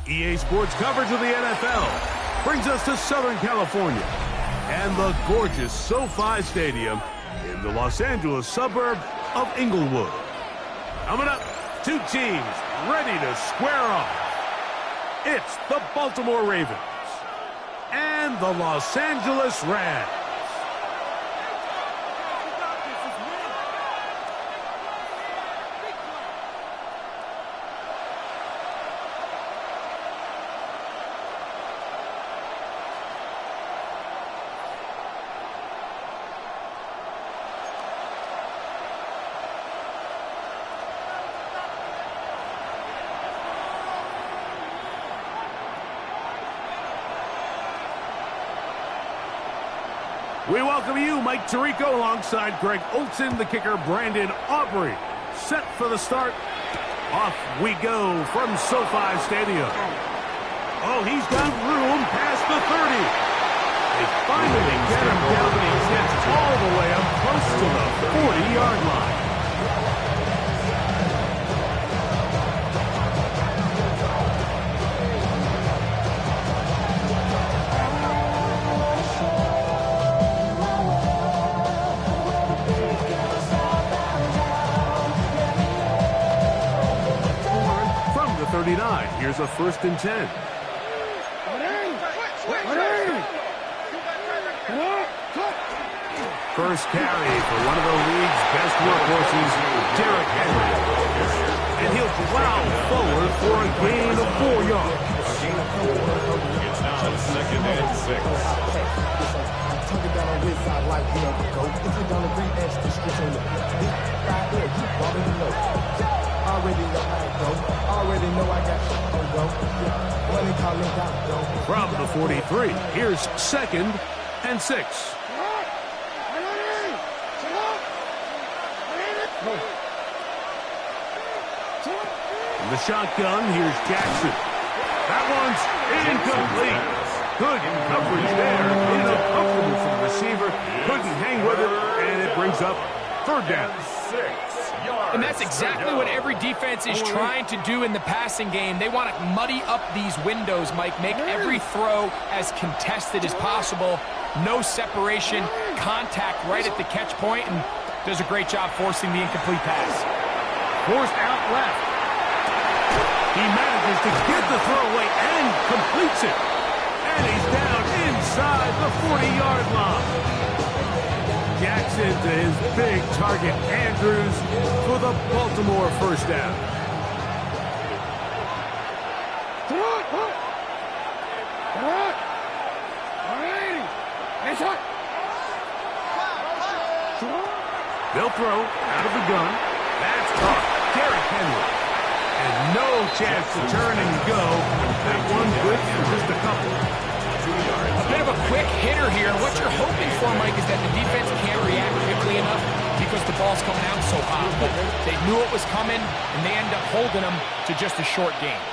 EA Sports coverage of the NFL brings us to Southern California and the gorgeous SoFi Stadium in the Los Angeles suburb of Inglewood. Coming up, two teams ready to square off. It's the Baltimore Ravens and the Los Angeles Rams. We welcome you, Mike Tirico, alongside Greg Olson, the kicker, Brandon Aubrey. Set for the start. Off we go from SoFi Stadium. Oh, he's got room past the 30. They finally get him down, but he gets all the way up close to the 40-yard line. From the 39, here's a 1st and 10. First carry for one of the league's best workhorses, Derrick Henry. And he'll plow forward for a gain of 4 yards. It's now 2nd and 6. From the 43, here's 2nd and 6. In the shotgun, here's Jackson. That one's incomplete. Good coverage there. Uncomfortable for the receiver. Couldn't hang with it, and it brings up 3rd down. And that's exactly what every defense is trying to do in the passing game. They want to muddy up these windows, Mike, make every throw as contested as possible. No separation, contact right at the catch point, and does a great job forcing the incomplete pass. Forced out left. He manages to get the throw away and completes it. And he's down inside the 40-yard line. Jackson to his big target, Andrews, for the Baltimore 1st down. They'll throw out of the gun. That's caught. Derrick Henry. And no chance to turn and go. That one good for just a couple. A bit of a quick hitter here. And what you're hoping for, Mike, is that the defense can't react quickly enough because the ball's coming out so hot. But they knew it was coming, and they end up holding them to just a short game.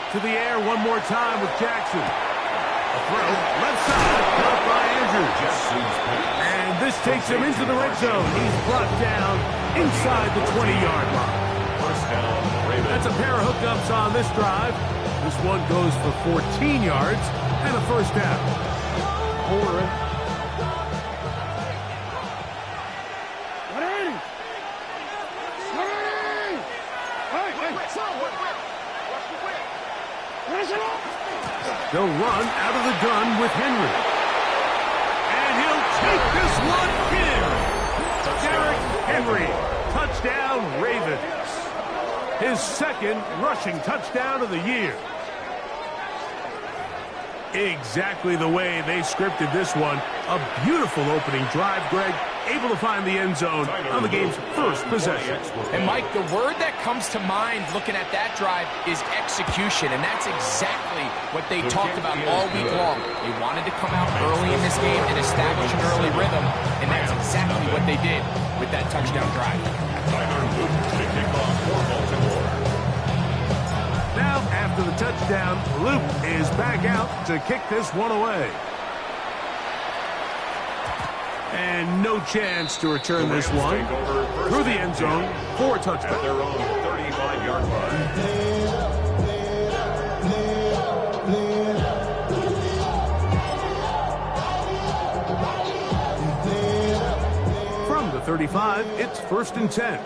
To the air one more time with Jackson. A throw, left side, caught by Andrews. And this takes him into the red zone. He's brought down inside the 20-yard line. That's a pair of hookups on this drive. This one goes for 14 yards and a 1st down. They'll run out of the gun with Henry. And he'll take this one in. Derrick Henry, touchdown Ravens. His 2nd rushing touchdown of the year. Exactly the way they scripted this one. A beautiful opening drive, Greg. Able to find the end zone on the game's 1st possession. And, Mike, the word that comes to mind looking at that drive is execution, and that's exactly what they talked about all week long. They wanted to come out early in this game and establish an early rhythm, and that's exactly what they did with that touchdown drive. Now, after the touchdown, Luke is back out to kick this one away. And no chance to return this one through the end zone for a touchdown. At their own 35-yard line. From the 35, it's 1st and 10.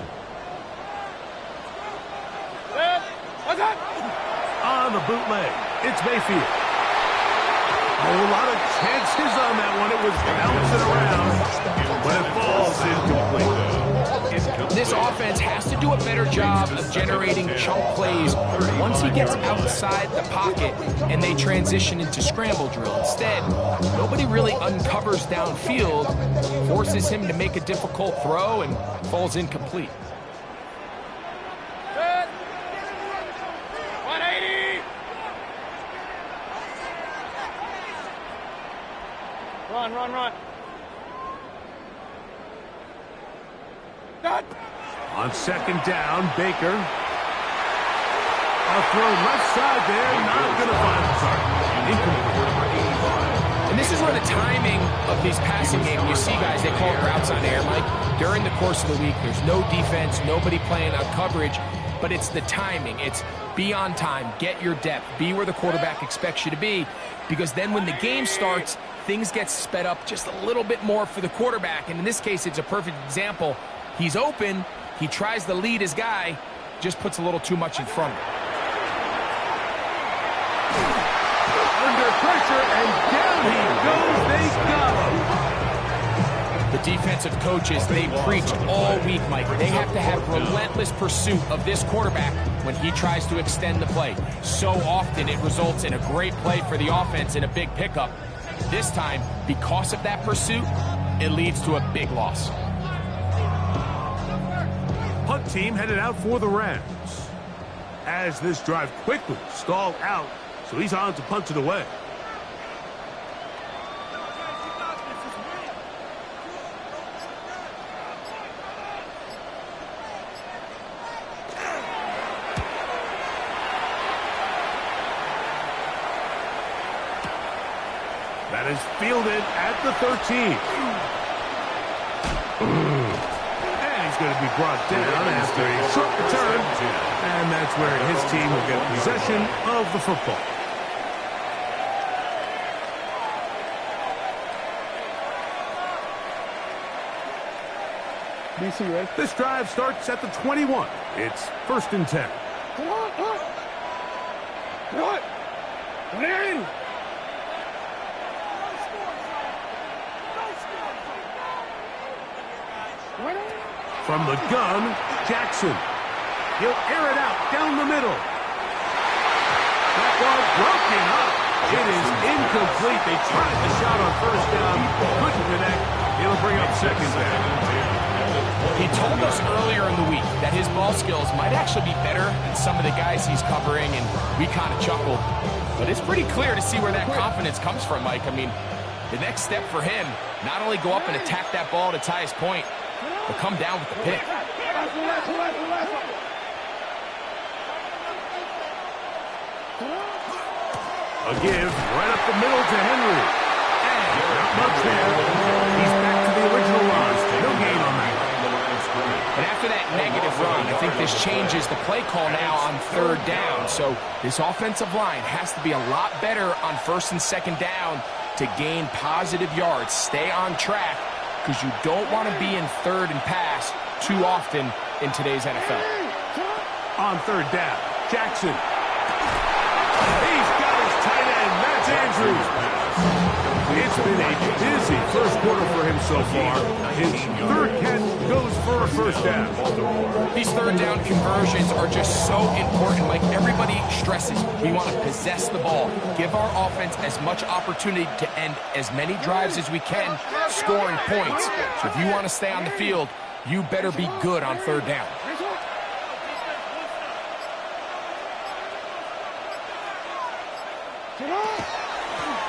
On the bootleg, it's Mayfield. A whole lot of chances on that one. It was bouncing around, but it falls incomplete. This offense has to do a better job of generating chunk plays once he gets outside the pocket and they transition into scramble drill. Instead, nobody really uncovers downfield, forces him to make a difficult throw, and falls incomplete. Run. On 2nd down, Baker. A throw left side there, not going to find the target. And this is where the timing of these passing games, you see guys, they call it routes on air, Mike. During the course of the week, there's no defense, nobody playing on coverage, but it's the timing. It's be on time, get your depth, be where the quarterback expects you to be, because then when the game starts, things get sped up just a little bit more for the quarterback. And in this case, it's a perfect example. He's open, he tries to lead his guy, just puts a little too much in front of him. Under pressure, and down he goes. They got him. The defensive coaches, they preached all week, Mike. They have to have relentless pursuit of this quarterback when he tries to extend the play. So often it results in a great play for the offense and a big pickup. This time, because of that pursuit, it leads to a big loss. Punt team headed out for the Rams. As this drive quickly stalled out, so he's on to punt it away. That is fielded at the 13. And he's going to be brought down after a short return. And that's where his team will get possession of the football. DC, ready? This drive starts at the 21. It's 1st and 10. Come on. Come in. From the gun, Jackson. He'll air it out down the middle. That ball broken up. It is incomplete. They tried the shot on 1st down. Couldn't connect. It'll bring up 2nd down. He told us earlier in the week that his ball skills might actually be better than some of the guys he's covering, and we kind of chuckled. But it's pretty clear to see where that confidence comes from, Mike. I mean, the next step for him, not only go up and attack that ball at its highest point, but come down with the pick. A give right up the middle to Henry. And not much there. He's back to the original line. No gain on that. But after that negative run, I think this changes the play call now on 3rd down. So this offensive line has to be a lot better on 1st and 2nd down to gain positive yards. Stay on track, because you don't want to be in 3rd and pass too often in today's NFL. On 3rd down, Jackson. He's got his tight end, Matt Andrews. It's been a busy first quarter for him so far. His 3rd catch goes for a 1st down. These 3rd down conversions are just so important. Like everybody stresses, we want to possess the ball, give our offense as much opportunity to end as many drives as we can, scoring points. So if you want to stay on the field, you better be good on 3rd down.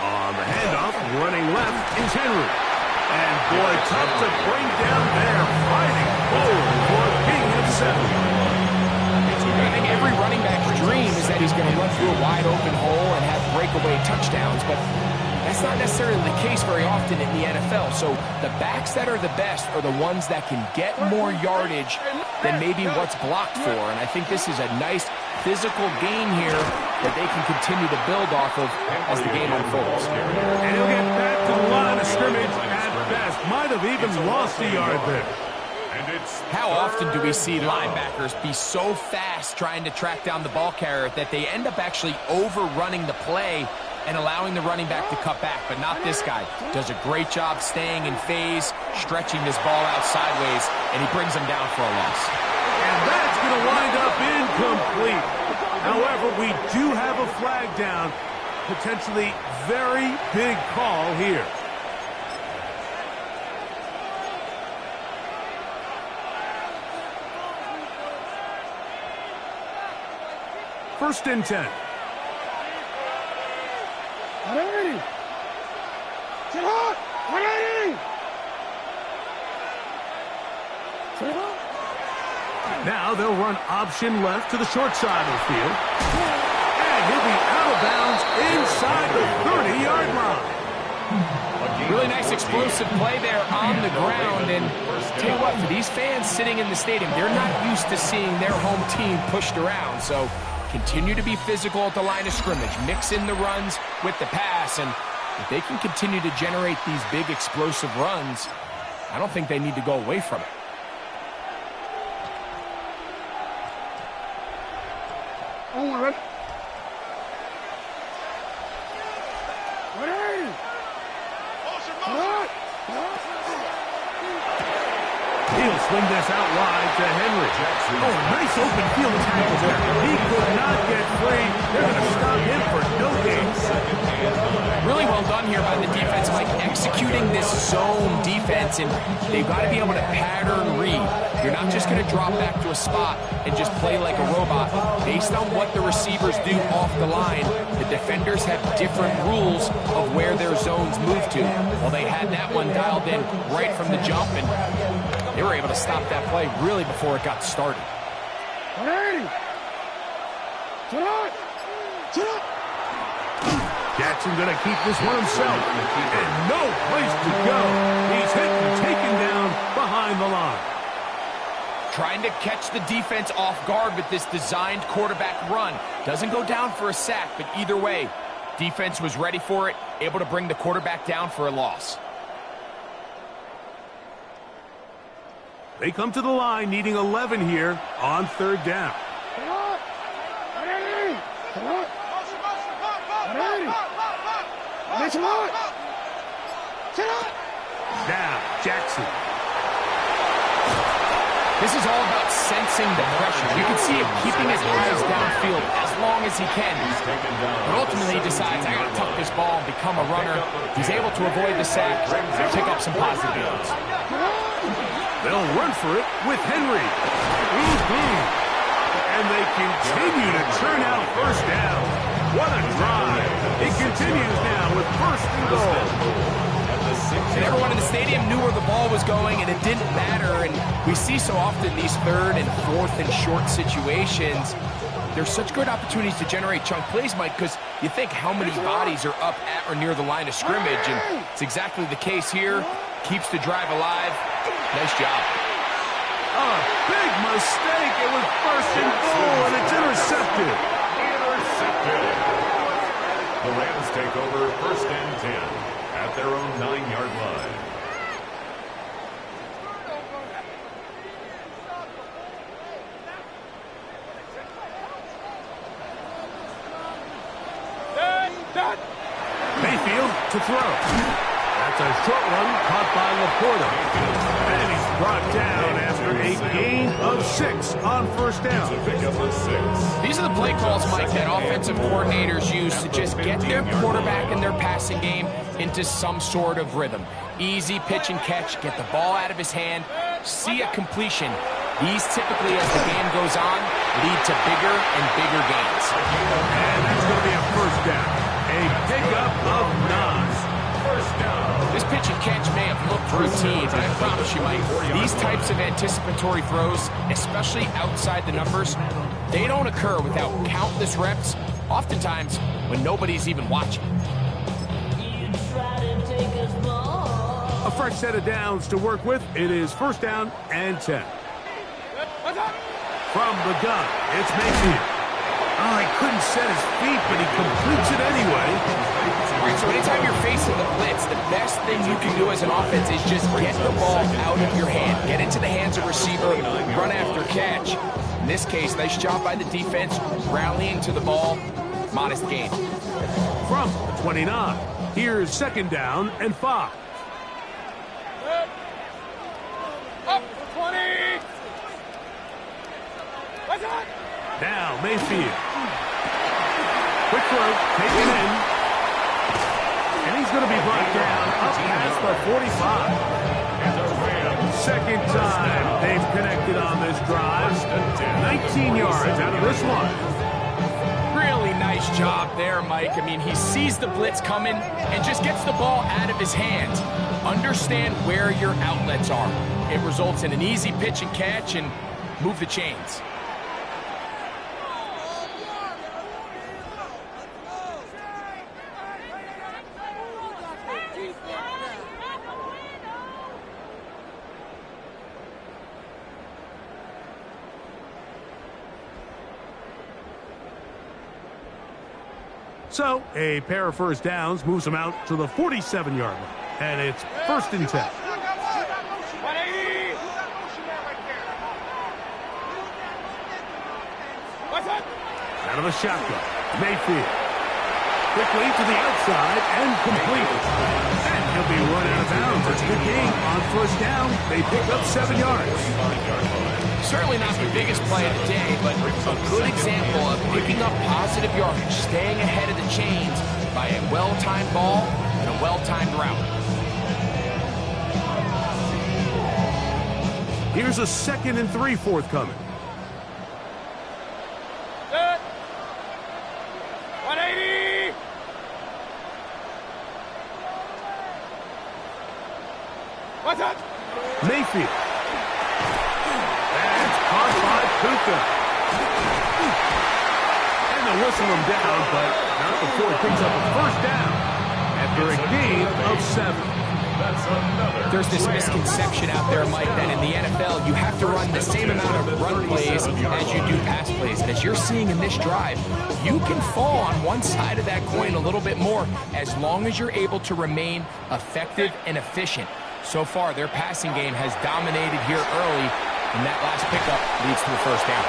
On the handoff, running left is Henry. And boy, tough to bring down there, fighting forward for being of 7. I think every running back's dream is that he's going to run through a wide open hole and have breakaway touchdowns, but That's not necessarily the case very often in the NFL. So the backs that are the best are the ones that can get more yardage than maybe what's blocked for. And I think this is a nice physical gain here that they can continue to build off of as the game unfolds. And he'll get back to the line of scrimmage at best. Might have even lost a yard there. How often do we see linebackers be so fast trying to track down the ball carrier that they end up actually overrunning the play and allowing the running back to cut back? But not this guy. Does a great job staying in phase, stretching this ball out sideways, and he brings him down for a loss. And that's going to wind up incomplete. However, we do have a flag down. Potentially very big call here. First and 10. Now they'll run option left to the short side of the field. And he'll be out of bounds inside the 30-yard line. Really nice explosive play there on the ground. And tell you what, for these fans sitting in the stadium, they're not used to seeing their home team pushed around. So continue to be physical at the line of scrimmage. Mix in the runs with the pass. And if they can continue to generate these big explosive runs, I don't think they need to go away from it. He'll swing this out wide to Henry. Oh, nice open field tackle there. He could not get free. They're going to stop him for no gain. Really well done here by the defense, Mike, executing this zone defense, and they've got to be able to pattern read. You're not just going to drop back to a spot and just play like a robot. Based on what the receivers do off the line, the defenders have different rules of where their zones move to. Well, they had that one dialed in right from the jump, and they were able to stop that play really before it got started. Jackson going to keep this one himself. And no place to go. He's hit and taken down behind the line. Trying to catch the defense off guard with this designed quarterback run. Doesn't go down for a sack, but either way, defense was ready for it, able to bring the quarterback down for a loss. They come to the line needing 11 here on third down. Now, Jackson. This is all about sensing the pressure. You can see him keeping his eyes downfield as long as he can. But ultimately he decides, I got to tuck this ball and become a runner. He's able to avoid the sack and pick up some positive yards. They'll run for it with Henry. And they continue to churn out first down. What a drive. It continues now with first and goal. And everyone in the stadium knew where the ball was going, and it didn't matter. And we see so often these third and fourth and short situations. There's such good opportunities to generate chunk plays, Mike, because you think how many bodies are up at or near the line of scrimmage, and it's exactly the case here. Keeps the drive alive. Nice job. A big mistake. It was first and goal, and it's intercepted. The Rams take over first and 10 at their own 9-yard line. Mayfield to throw. That's a short one caught by Laporta. And he's brought down after a gain of 6 on first down. These are the play calls, Mike, that offensive coordinators use to just get their quarterback and their passing game into some sort of rhythm. Easy pitch and catch, get the ball out of his hand, see a completion. These typically, as the game goes on, lead to bigger and bigger gains. And that's going to be a first down. A pickup of 9. First down. This pitch and catch may have looked routine, but I promise you, Mike, these types of anticipatory throws, especially outside the numbers, they don't occur without countless reps, oftentimes when nobody's even watching. fresh set of downs to work with. It is first down and 10. From the gun, it's Mayfield. Oh, he couldn't set his feet, but he completes it anyway. All right, so anytime you're facing the blitz, the best thing you can do as an offense is just get the ball out of your hand. Get into the hands of receiver, run after catch. In this case, nice job by the defense, rallying to the ball. Modest gain. From the 29, here's second down and 5. Up 20. What's that? Now Mayfield. Quick throw, taken in. And he's going to be brought down up past the 45. Second time they've connected on this drive. 19 yards out of this one. Really nice job there, Mike. I mean, he sees the blitz coming and just gets the ball out of his hands. Understand where your outlets are. It results in an easy pitch and catch and move the chains. So, a pair of first downs moves them out to the 47-yard line. And it's first and 10. Out of the shotgun, Mayfield. Quickly to the outside and completed. And he'll be run out of bounds. It's a good game on first down. They pick up 7 yards. Certainly not the biggest play of the day, but a good example of picking up positive yardage, staying ahead of the chains by a well-timed ball and a well-timed route. Here's a 2nd and 3 forthcoming. 180. What's that? Mayfield. That's caught by Puka. And they'll whistle him down, but not before he picks up a first down after a gain of 7. There's this misconception out there, Mike, that in the NFL you have to run the same amount of run plays as you do pass plays. And as you're seeing in this drive, you can fall on one side of that coin a little bit more as long as you're able to remain effective and efficient. So far, their passing game has dominated here early, and that last pickup leads to the first down.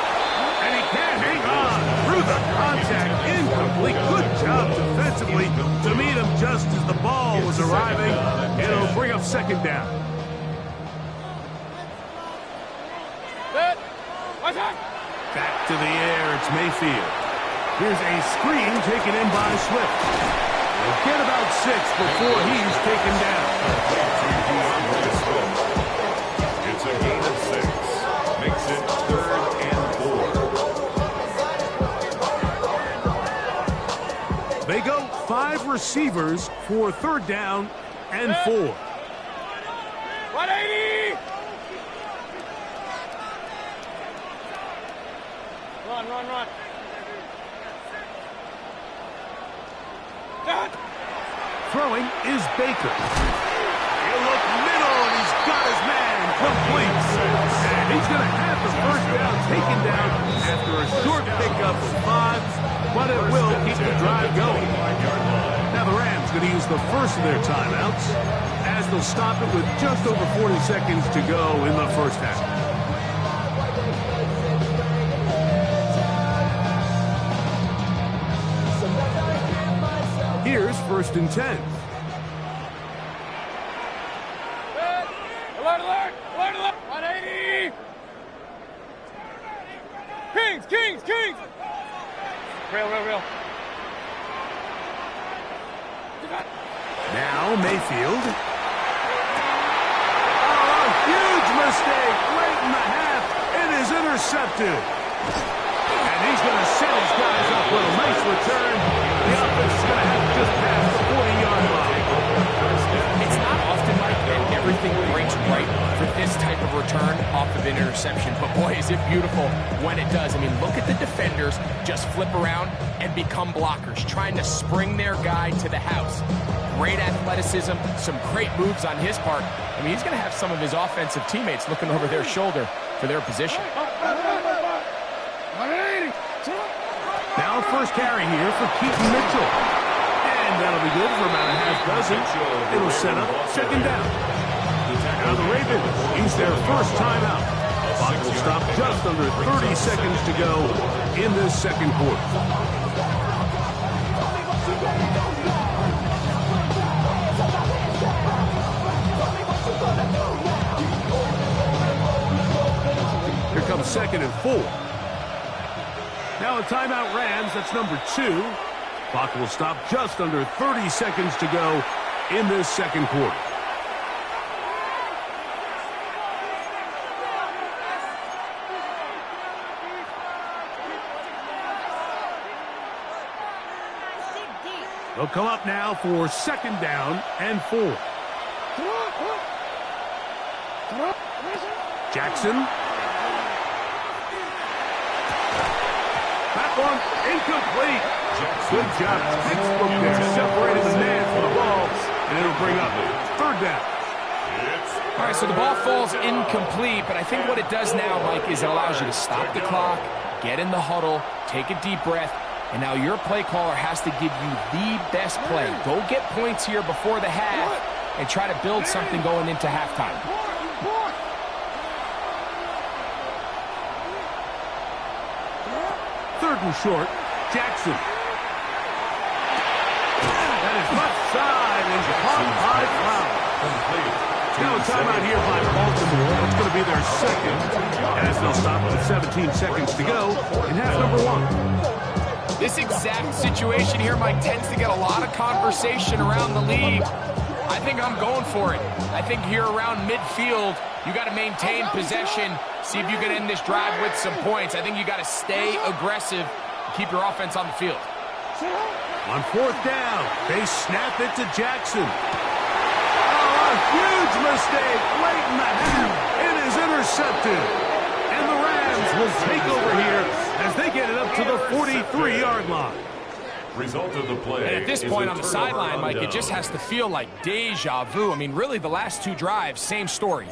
And he can't hang on through the contact. Incomplete. Good job defensively to meet him just as the ball was arriving. It'll bring up second down. Back to the air. It's Mayfield. Here's a screen taken in by Swift. He'll get about 6 before he's taken down. It's a gain of 6. Makes it 3rd and 4. They go 5 receivers for 3rd down and 4. 180. Run. Throwing is Baker. He'll look middle, and he's got his man complete. And he's going to have the first down taken down after a short pickup of 5, but it will keep the drive going. Now the Rams going to use the first of their timeouts as they'll stop it with just over 40 seconds to go in the first half. Here's first and 10. Alert. 180. Kings. Real. Now Mayfield. Oh, a huge mistake late in the half. It is intercepted. And he's going to set his guys up with a nice return. The offense is going to have just past the 40-yard line. It's not often, Mike, that everything breaks right for this type of return off the of an interception, but boy, is it beautiful when it does. I mean, look at the defenders just flip around and become blockers, trying to spring their guy to the house. Great athleticism, some great moves on his part. I mean, he's going to have some of his offensive teammates looking over their shoulder for their position. Now first carry here for Keaton Mitchell. And that'll be good for about a half dozen. It'll set up second down. Now the Ravens use their first timeout. Clock will stop just under 30 seconds to go in this second quarter. Here comes 2nd and 4. Now a timeout Rams, that's number 2. Clock will stop just under 30 seconds to go in this second quarter. They'll come up now for 2nd down and 4. Jackson. That one incomplete. Good job. Textbook there. Separated the man from the ball, and it'll bring up 3rd down. All right, so the ball falls incomplete, but I think what it does now, Mike, is it allows you to stop the clock, get in the huddle, take a deep breath, and now your play caller has to give you the best play. Go get points here before the half and try to build something going into halftime. 3rd and short, Jackson. That is left side and caught by Flowers. Now a timeout here by Baltimore. It's going to be their 2nd as they'll stop with 17 seconds to go in half number 1. This exact situation here, Mike, tends to get a lot of conversation around the league. I think I'm going for it. I think here around midfield, you got to maintain possession, see if you can end this drive with some points. I think you got to stay aggressive, keep your offense on the field. On 4th down, they snap it to Jackson. Oh, a huge mistake late in the half. It is intercepted. And the Rams will take over here as they get it up to the 43-yard line. Result of the play. And at this point on the sideline, Mike, it just has to feel like deja vu. I mean, really, the last 2 drives, same story.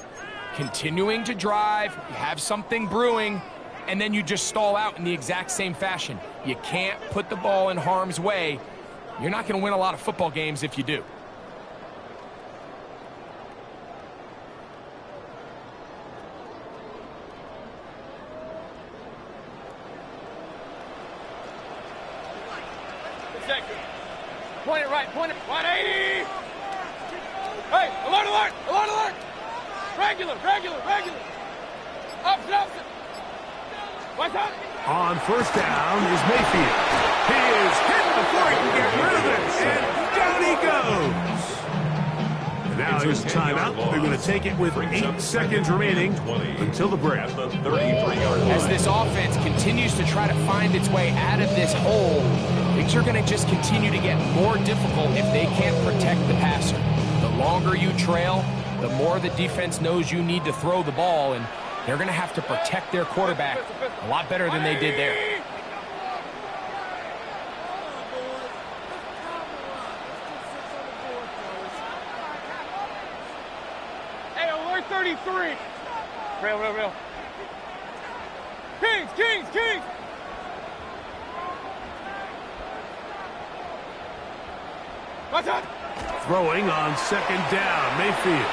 Continuing to drive, you have something brewing, and then you just stall out in the exact same fashion. You can't put the ball in harm's way. You're not going to win a lot of football games if you do. Point it right, point it. 180! Hey, alert, alert, alert, alert! Regular, regular, regular! Opposite, opposite! What's up? On 1st down is Mayfield. He is hit before he can get rid of it, and down he goes. And now here's a timeout. They're going to take it with 8 seconds remaining until the break. As this offense continues to try to find its way out of this hole, things are going to just continue to get more difficult if they can't protect the passer. The longer you trail, the more the defense knows you need to throw the ball, and they're going to have to protect their quarterback a lot better than they did there. Hey, alert 33! Rail, rail, rail. Kings, Kings, Kings! What's up? Throwing on 2nd down, Mayfield.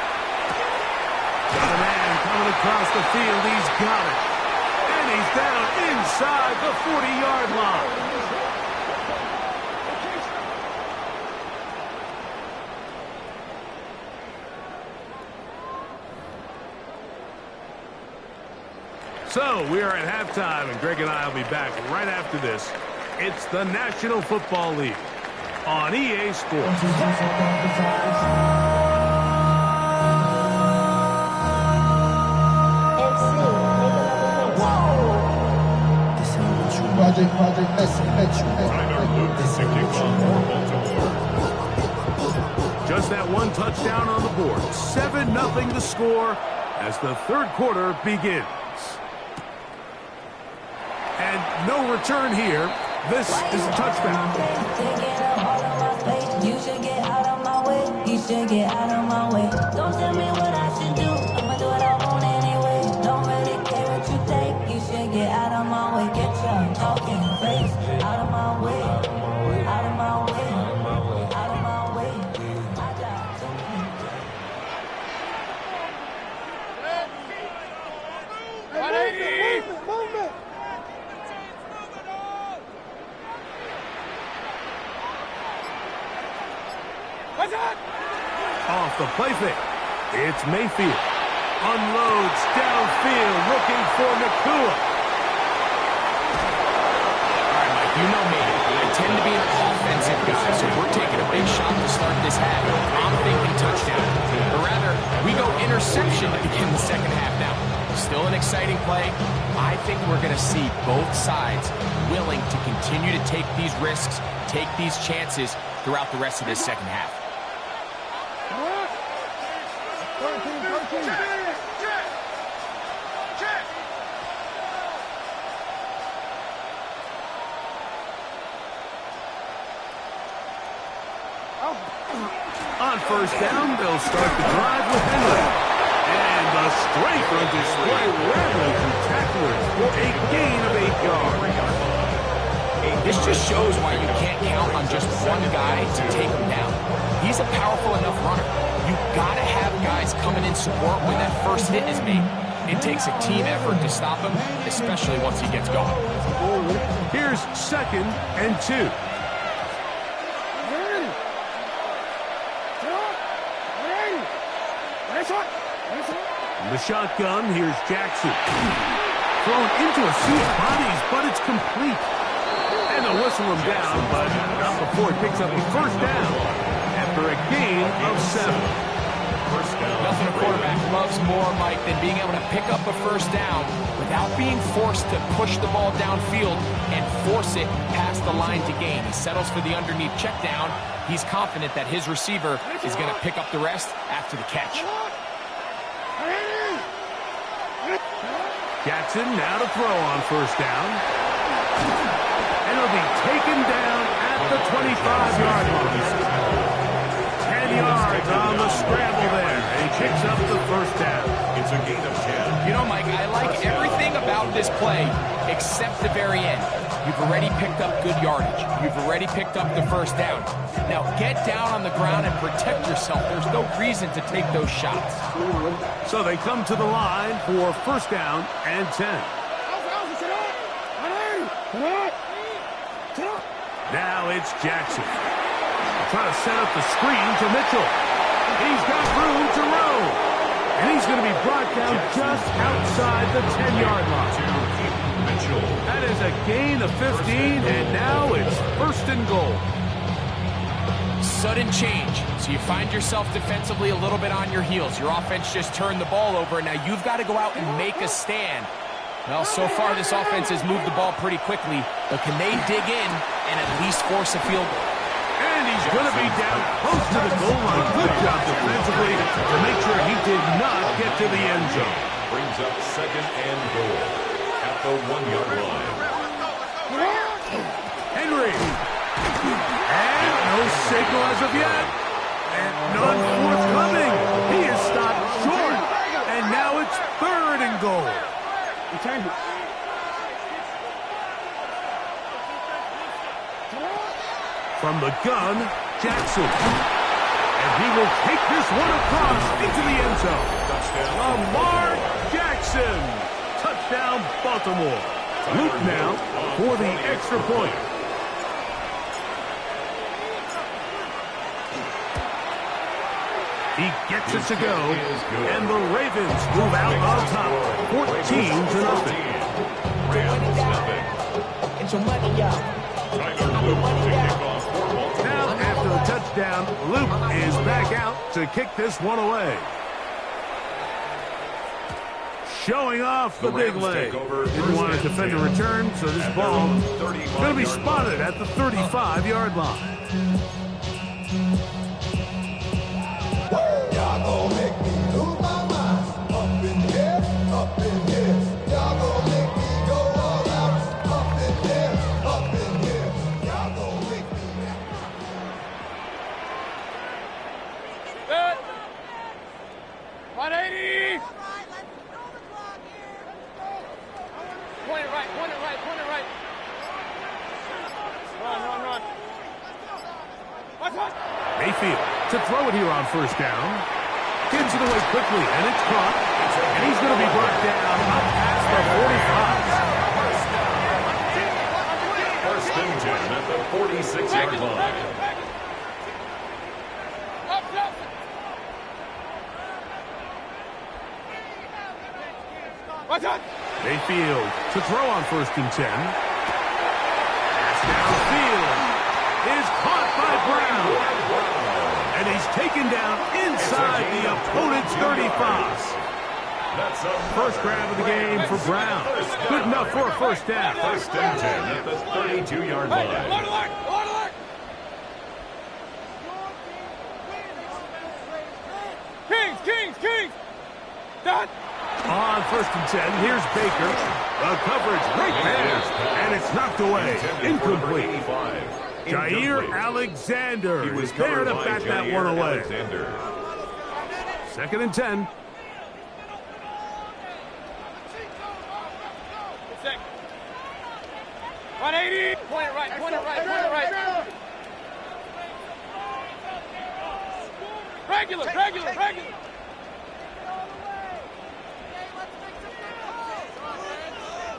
Got a man coming across the field. He's got it. And he's down inside the 40-yard line. So we are at halftime, and Greg and I will be back right after this. It's the National Football League on EA Sports. Just that one touchdown on the board. 7-0 the score. as the third quarter begins. And no return here. This is a touchdown. You should get out of my way. You should get out of my way. Don't tell me what I should do. I'ma do what I want anyway. Don't really care what you think. You should get out of my way. Get your talking face out of my way. Out of my way. Out of my way. I got too many. Movement. What's that? Off the play fake. It's Mayfield. Unloads downfield looking for Nacua. All right, Mike, you know me. I tend to be an offensive guy, so we're taking a big shot to start this half. I'm thinking touchdown. Or rather, we go interception to begin the second half now. Still an exciting play. I think we're going to see both sides willing to continue to take these risks, take these chances throughout the rest of this second half. On first down, they'll start the drive with Henry. And the strength on display, rattling through tacklers for a gain of 8 yards. This just shows why you can't count on just one guy to take him down. He's a powerful enough runner. You gotta have guys coming in support when that first hit is made. It takes a team effort to stop him, especially once he gets going. Here's 2nd and 2. The shotgun, here's Jackson. Thrown into a sea of bodies, but it's complete. And they'll whistle him down, but not before he picks up a first down after a gain of 7. Nothing a quarterback loves more, Mike, than being able to pick up a first down without being forced to push the ball downfield and force it past the line to gain. He settles for the underneath check down. He's confident that his receiver is going to pick up the rest after the catch. Jackson now to throw on first down. And he'll be taken down at the 25-yard line. 10 yards on the scramble there. And he picks up the first down. It's a gain of 10. You know, Mike, I like everything about this play except the very end. You've already picked up good yardage. You've already picked up the first down. Now get down on the ground and protect yourself. There's no reason to take those shots. So they come to the line for first down and 10. Now it's Jackson. Trying to set up the screen to Mitchell. He's got room to roam. And he's going to be brought down just outside the 10-yard line. That is a gain of 15, and now it's first and goal. Sudden change. So you find yourself defensively a little bit on your heels. Your offense just turned the ball over. Now you've got to go out and make a stand. Well, so far this offense has moved the ball pretty quickly, but can they dig in and at least force a field goal? And he's going to be down close to the goal line. Good job defensively to make sure he did not get to the end zone. Brings up 2nd and goal at the 1-yard line. Henry. And no signal as of yet. And none forthcoming. He is stopped short. And now it's 3rd and goal. From the gun, Jackson. And he will take this one across into the end zone. Lamar Jackson. Touchdown, Baltimore. Luke now for the extra point. He gets it to go, and the Ravens move out on top, 14-0. Now, after the touchdown, Luke is back out to kick this one away. Showing off the big leg. Didn't want to defend a return, so this ball is going to be spotted at the 35-yard line. Y'all gonna make me lose my mind up in Mayfield to throw it here on first down. Gets it away quickly, and it's caught. And he's going to be brought down up past the 45. First and 10 at the 46-yard line. Mayfield to throw on first and 10. Pass downfield is caught by Brown. And he's taken down inside the opponent's 35. First grab of the game for Brown. Good enough for a first down. First and 10 at the 32-yard line. Kings! Done! On first and 10, here's Baker. The coverage right there. And it's knocked away. Incomplete. Jair Alexander is there to bat that one away. Second and 10. Check. 180. Point it right. Regular.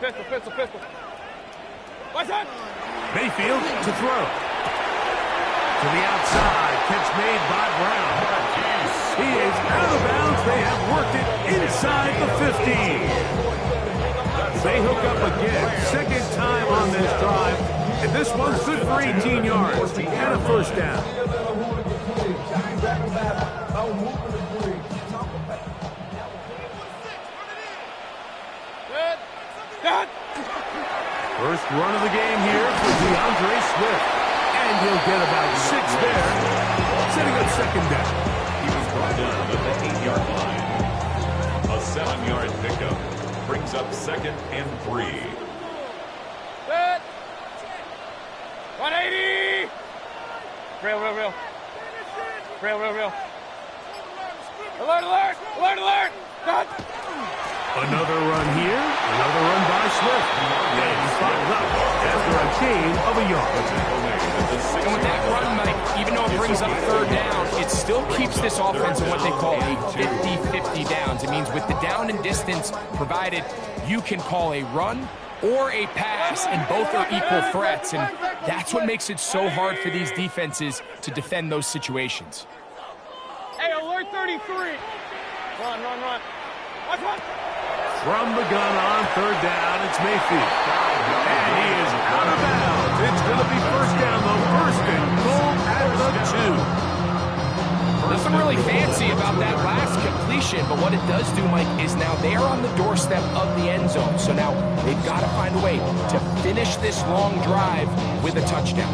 Pistol. What's that? Mayfield to throw. To the outside. Catch made by Brown. He is out of bounds. They have worked it inside the 50. They hook up again. Second time on this drive. And this one's good for 18 yards and a first down. Done! First run of the game here for DeAndre Swift. And he'll get about 6 there. Setting up second down. He was brought down at the 8-yard line. A 7-yard pickup brings up second and 3. Good! 180! Real. Alert! Done! Another run here. Another run by Swift. And he's followed up after a gain of a yard. And with that run, Mike, even though it brings up third down, it still keeps this offense in what they call a 50-50 downs. It means with the down and distance provided, you can call a run or a pass, and both are equal threats. And that's what makes it so hard for these defenses to defend those situations. Hey, alert 33! Run. Watch one! From the gun on third down, it's Mayfield. And he is out of bounds. It's going to be first down, though. First and goal at the 2. Nothing really fancy about that last completion, but what it does do, Mike, is now they're on the doorstep of the end zone. So now they've got to find a way to finish this long drive with a touchdown.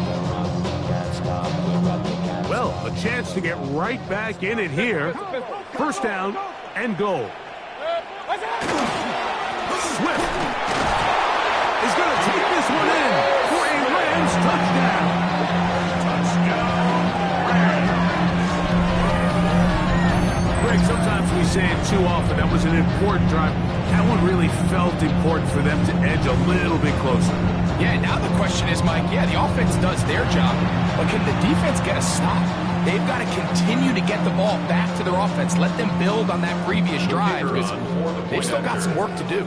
Well, a chance to get right back in it here. First down and goal. Swift is going to take this one in for a Rams touchdown. Greg, sometimes we say it too often. That was an important drive. That one really felt important for them to edge a little bit closer. Yeah, now the question is, Mike, the offense does their job, but can the defense get a stop? They've got to continue to get the ball back to their offense. Let them build on that previous drive because they've still got some work to do.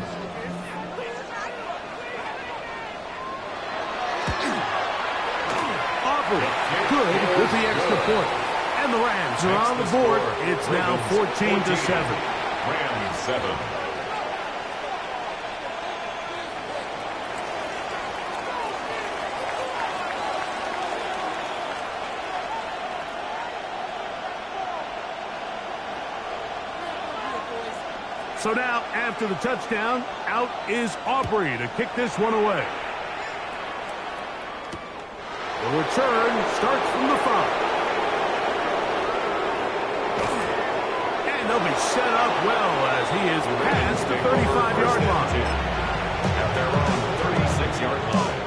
Good with the extra point. And the Rams are on the board. It's now 14-7. Rams 7. So now, after the touchdown, out is Aubrey to kick this one away. The return starts from the 5. And they'll be set up well as he is past the 35-yard line. At their own 36-yard line.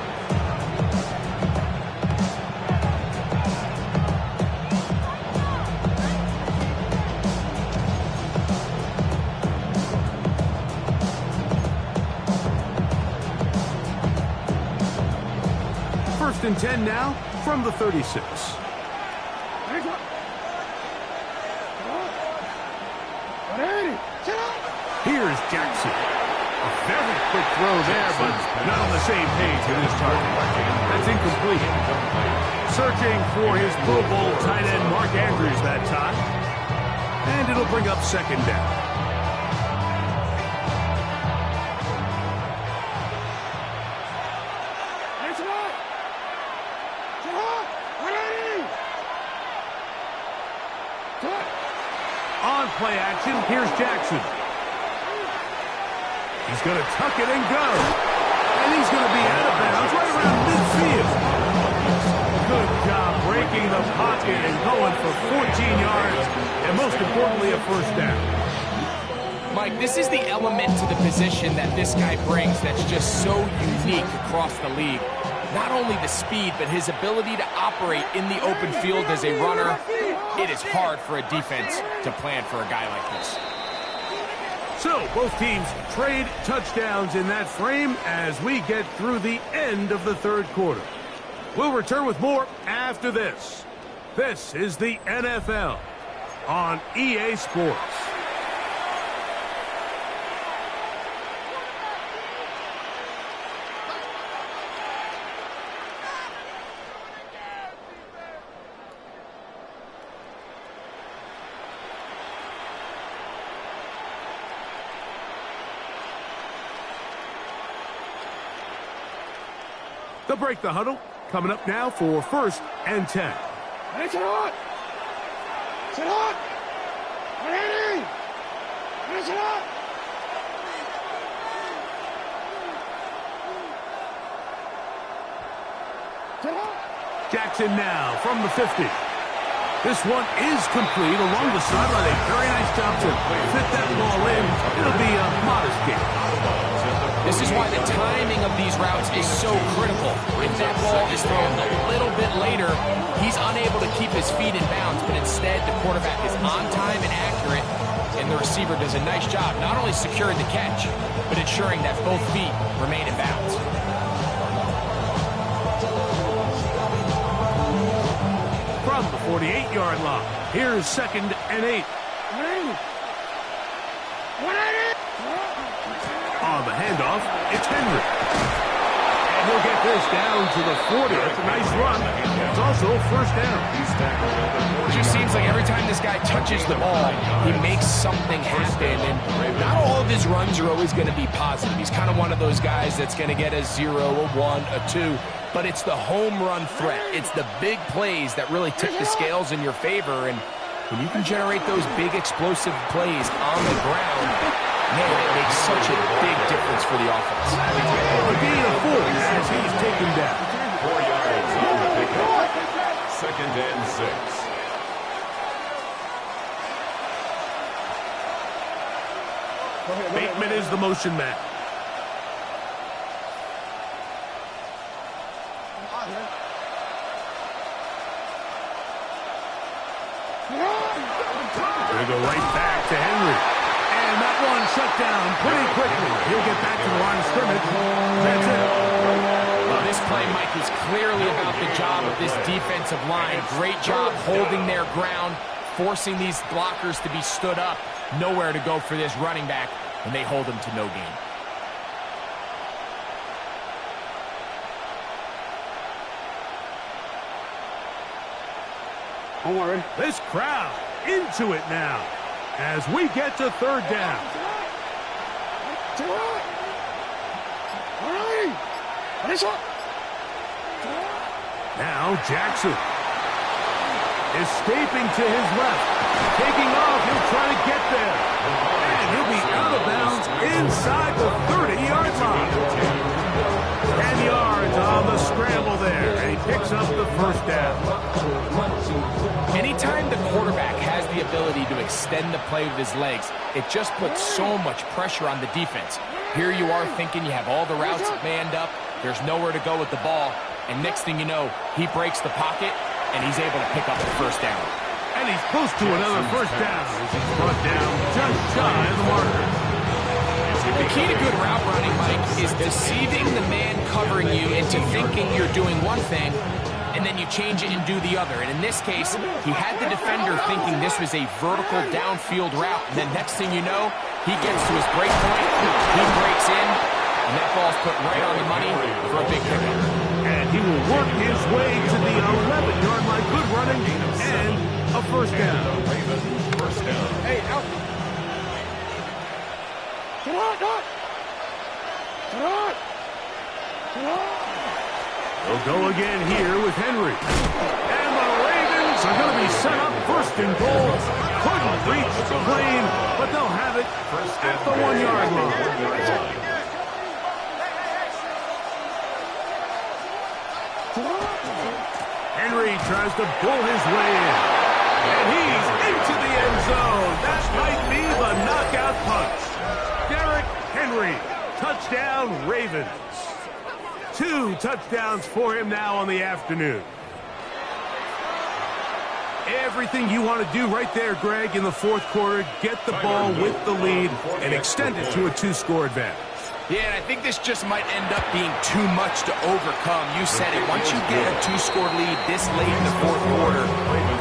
First and 10 now from the 36. Here's Jackson. A very quick throw there, but not on the same page with his target. That's incomplete. Searching for his Pro Bowl tight end Mark Andrews that time. And it'll bring up second down. On play action, here's Jackson. He's going to tuck it and go. And he's going to be out of bounds right around midfield. Good job breaking the pocket and going for 14 yards. And most importantly, a first down. Mike, this is the element to the position that this guy brings that's just so unique across the league. Not only the speed, but his ability to operate in the open field as a runner. It is hard for a defense to plan for a guy like this. So, both teams trade touchdowns in that frame as we get through the end of the third quarter. We'll return with more after this. This is the NFL on EA Sports. They'll break the huddle. Coming up now for 1st and 10. It's hot! It's hot! Ready! It's hot! Jackson now from the 50. This one is complete along the sideline. A very nice job to fit that ball in. It'll be a modest game. This is why the timing of these routes is so critical. If that ball is thrown a little bit later, he's unable to keep his feet in bounds, but instead the quarterback is on time and accurate, and the receiver does a nice job not only securing the catch, but ensuring that both feet remain in bounds. From the 48-yard line, here's 2nd and 8. On the handoff, it's Henry. And he'll get this down to the 40. That's a nice run. It's also first down. It just seems like every time this guy touches the ball, he makes something happen. And not all of his runs are always going to be positive. He's kind of one of those guys that's going to get a 0, a 1, a 2. But it's the home run threat. It's the big plays that really tip the scales in your favor. And when you can generate those big explosive plays on the ground, man, it makes such a big difference for the offense. A gain of 4 as he's taken down. 4 yards on the pickup. 2nd and 6. Bateman is the motion man. Going to go right back to Henry. And that one shut down pretty quickly. He'll get back to the line of scrimmage. That's it. Well, this play, Mike, is clearly about the job of this defensive line. Great job holding their ground, forcing these blockers to be stood up. Nowhere to go for this running back, and they hold him to no gain. Don't worry. This crowd into it now as we get to 3rd down. Now Jackson escaping to his left. Taking off, he'll try to get there. And he'll be out of bounds inside the 30-yard line. 10 yards on the scramble there, and he picks up the first down. Anytime the quarterback has the ability to extend the play with his legs, it just puts so much pressure on the defense. Here you are thinking you have all the routes manned up, there's nowhere to go with the ball, and next thing you know, he breaks the pocket, and he's able to pick up the first down. And he's close to another first down as he's brought down just shy of the marker. The key to good route running, Mike, is deceiving the man covering you into thinking you're doing one thing and then you change it and do the other. And in this case, he had the defender thinking this was a vertical downfield route. And then next thing you know, he gets to his break point, he breaks in, and that ball's put right on the money for a big pickup. And he will work his way to the 11-yard line. Good running and a first down. First down. Hey, out. Come on, come on. Come on. Come on. They'll go again here with Henry. And the Ravens are going to be set up first and goal. Couldn't reach the plane, but they'll have it at the 1-yard line. Henry tries to pull his way in. And he's into the end zone. That might be the knockout punch. Derrick Henry, touchdown Ravens. 2 touchdowns for him now on the afternoon. Everything you want to do right there, Greg, in the fourth quarter, get the ball with the lead and extend it to a 2-score advantage. Yeah, and I think this just might end up being too much to overcome. You said it. Once you get a 2-score lead this late in the fourth quarter,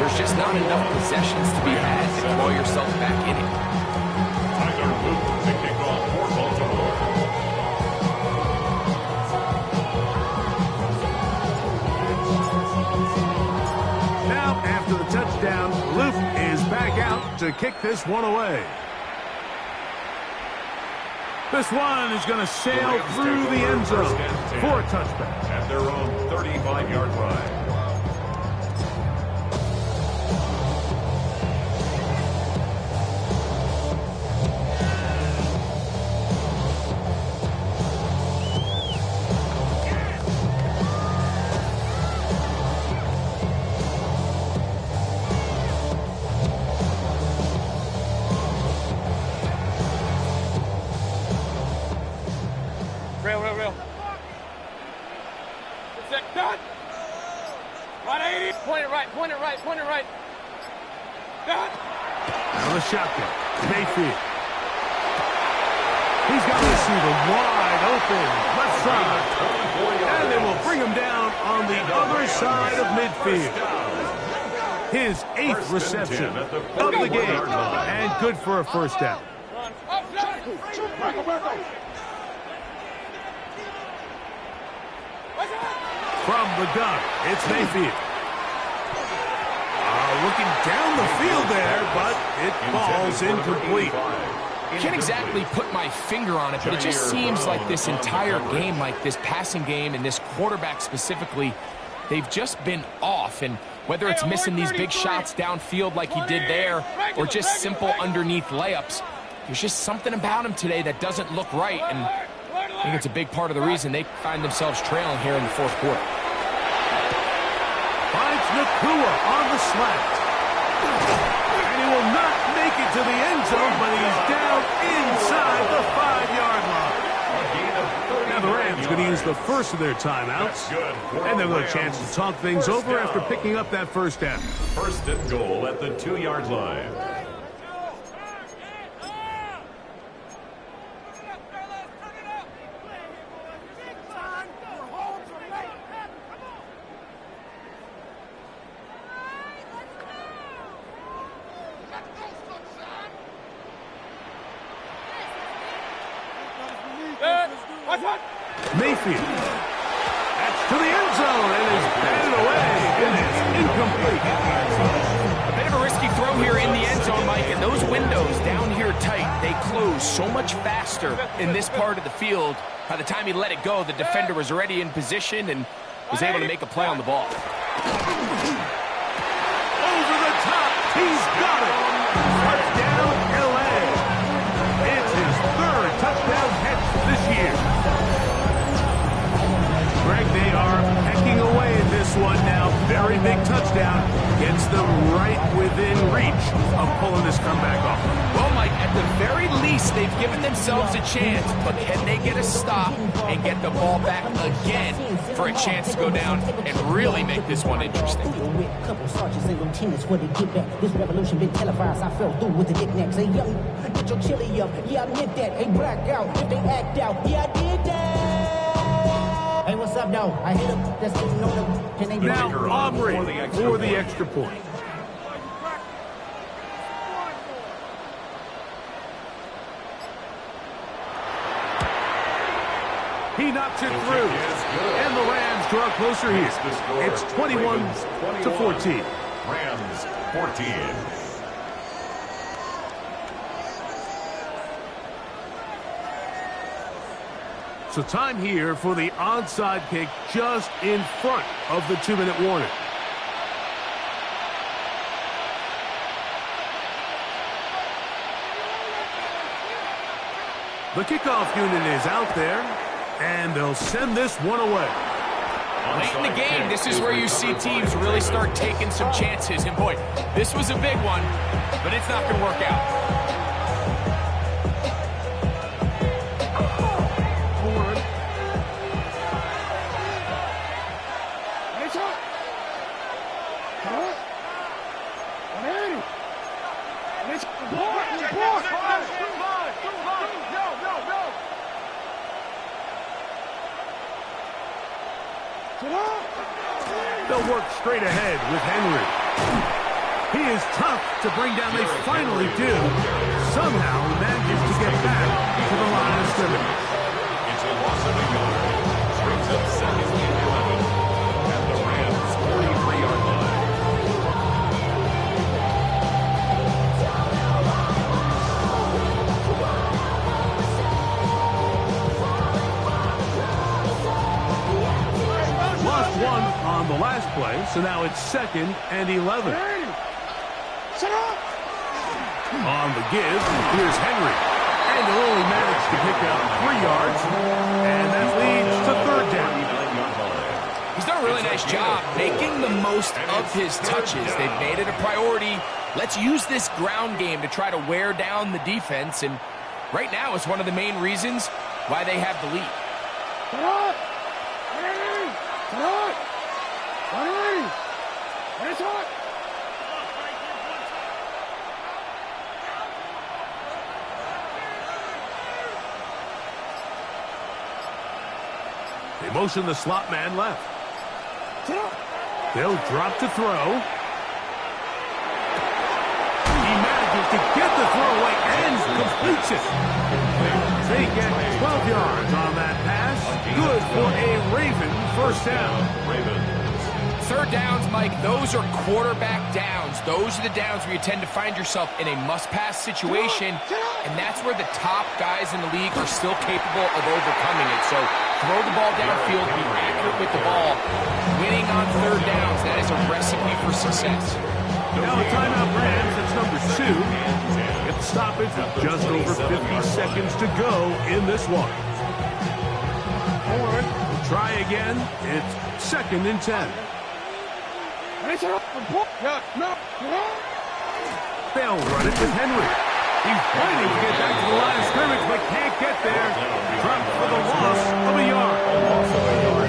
there's just not enough possessions to be had to claw yourself back in it. Tyler Luke to kick off for Baltimore. Now, after the touchdown, Luke is back out to kick this one away. This one is going to sail through the end zone for a touchback. At their own 35-yard line. Real. It's that done. Right 80. Point it right. Done. Now the shotgun. Mayfield. He's got to receiver wide open. Left side. And they will bring him down on the other side of midfield. His 8th reception of the game. And good for a first down. From the gun, it's Mayfield. Looking down the field there, but it falls incomplete. Can't exactly put my finger on it, but it just seems like this entire game, like this passing game and this quarterback specifically, they've just been off. And whether it's missing these big shots downfield like he did there or just simple underneath layups, there's just something about him today that doesn't look right. And I think it's a big part of the reason they find themselves trailing here in the fourth quarter. Finds Nakua on the slant. And he will not make it to the end zone, but he's down inside the 5-yard line. Now the Rams going to use the first of their timeouts. And they'll get a chance to talk things over after picking up that first down. First and goal at the 2-yard line. Mayfield. That's to the end zone and is batted away. It is incomplete. A bit of a risky throw here in the end zone, Mike, and those windows down here tight, they close so much faster in this part of the field. By the time he let it go, the defender was already in position and was able to make a play on the ball. Over the top. He's got it. Touchdown, L.A. It's his 3rd touchdown catch this year. Greg, they are pecking away at this one now. Very big touchdown. Gets them right within reach of pulling this comeback off. Well, Mike, at the very least, they've given themselves a chance, but can they get a stop and get the ball back again for a chance to go down and really make this one interesting? Couple sergeants and lieutenants for the get back. This revolution been televised. I fell through with the knickknacks. Hey, young, get your chili up. Yeah, I meant that. Hey, black out if they act out. Yeah, I did that. Hey, what's up, though? I hit him. That's sitting on the... Can they Now, Aubrey for the extra point. He knocks it through. And the Rams draw closer here. It's 21-14. Rams 14. So time here for the onside kick just in front of the 2-minute warning. The kickoff unit is out there, and they'll send this one away. Late in the game, this is where you see teams really start taking some chances. And boy, this was a big one, but it's not going to work out. They'll work straight ahead with Henry. He is tough to bring down. They finally do. Somehow he manages to get back to the line of scrimmage. It's a loss of a yard. Brings up second and 11 at the Rams' 43-yard line. Lost one on the last play, so now it's 2nd and 11. On the give, here's Henry. And he'll only manage to pick up 3 yards. And that leads to 3rd down. He's done a really nice job making the most of his touches. They've made it a priority. Let's use this ground game to try to wear down the defense. And right now it's one of the main reasons why they have the lead. They motion the slot man left. They'll drop to throw. He manages to get the throw away and completes it. They get 12 yards on that pass. Good for a Raven first down. 3rd downs, Mike, those are quarterback downs. Those are the downs where you tend to find yourself in a must-pass situation, and that's where the top guys in the league are still capable of overcoming it. So throw the ball downfield, be accurate with the ball. Winning on 3rd downs, that is a recipe for success. Now a timeout Rams, it's number 2. Get the stoppage with just over 50 seconds to go in this one. Try again. It's 2nd and 10. They'll run it with Henry. He's fighting to get back to the line of scrimmage, but can't get there. Dropped for the loss of a yard.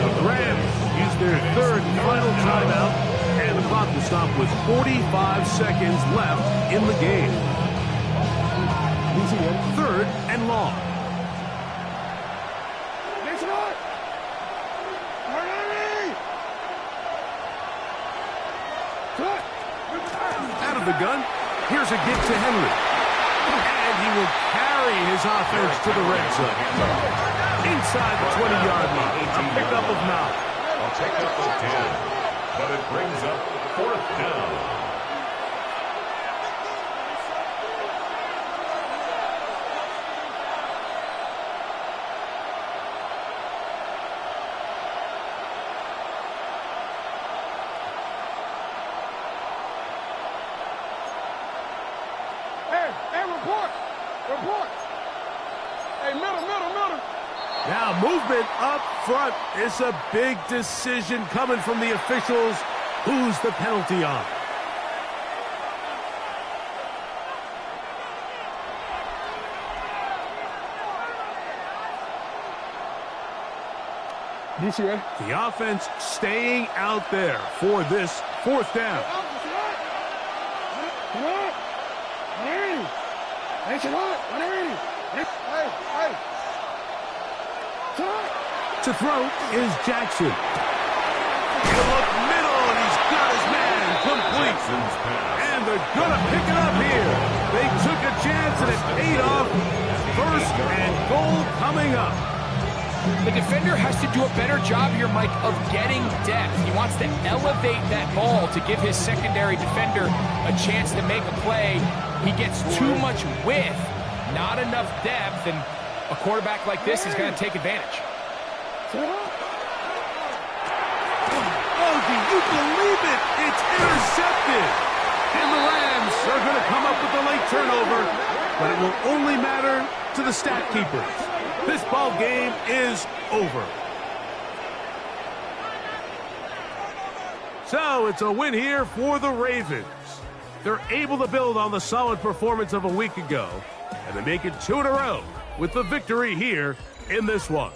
The Rams use their 3rd and final timeout, and the clock will stop with 45 seconds left in the game. 3rd and long. Out of the gun, here's a give to Henry. And he will carry his offense to the red zone. Inside the 20-yard line, a pickup of 9. I'll take up of 10, but it brings up 4th down. Now movement up front. It's a big decision coming from the officials. Who's the penalty on? The offense staying out there for this 4th down. To throw is Jackson. He'll look middle, and he's got his man complete. And they're going to pick it up here. They took a chance, and it paid off. First and goal coming up. The defender has to do a better job here, Mike, of getting depth. He wants to elevate that ball to give his secondary defender a chance to make a play. He gets too much width, not enough depth, and a quarterback like this is going to take advantage. Oh, do you believe it? It's intercepted. And the Rams are going to come up with a late turnover, but it will only matter to the stat keepers. This ball game is over. So it's a win here for the Ravens. They're able to build on the solid performance of a week ago, and they make it 2 in a row with the victory here in this one.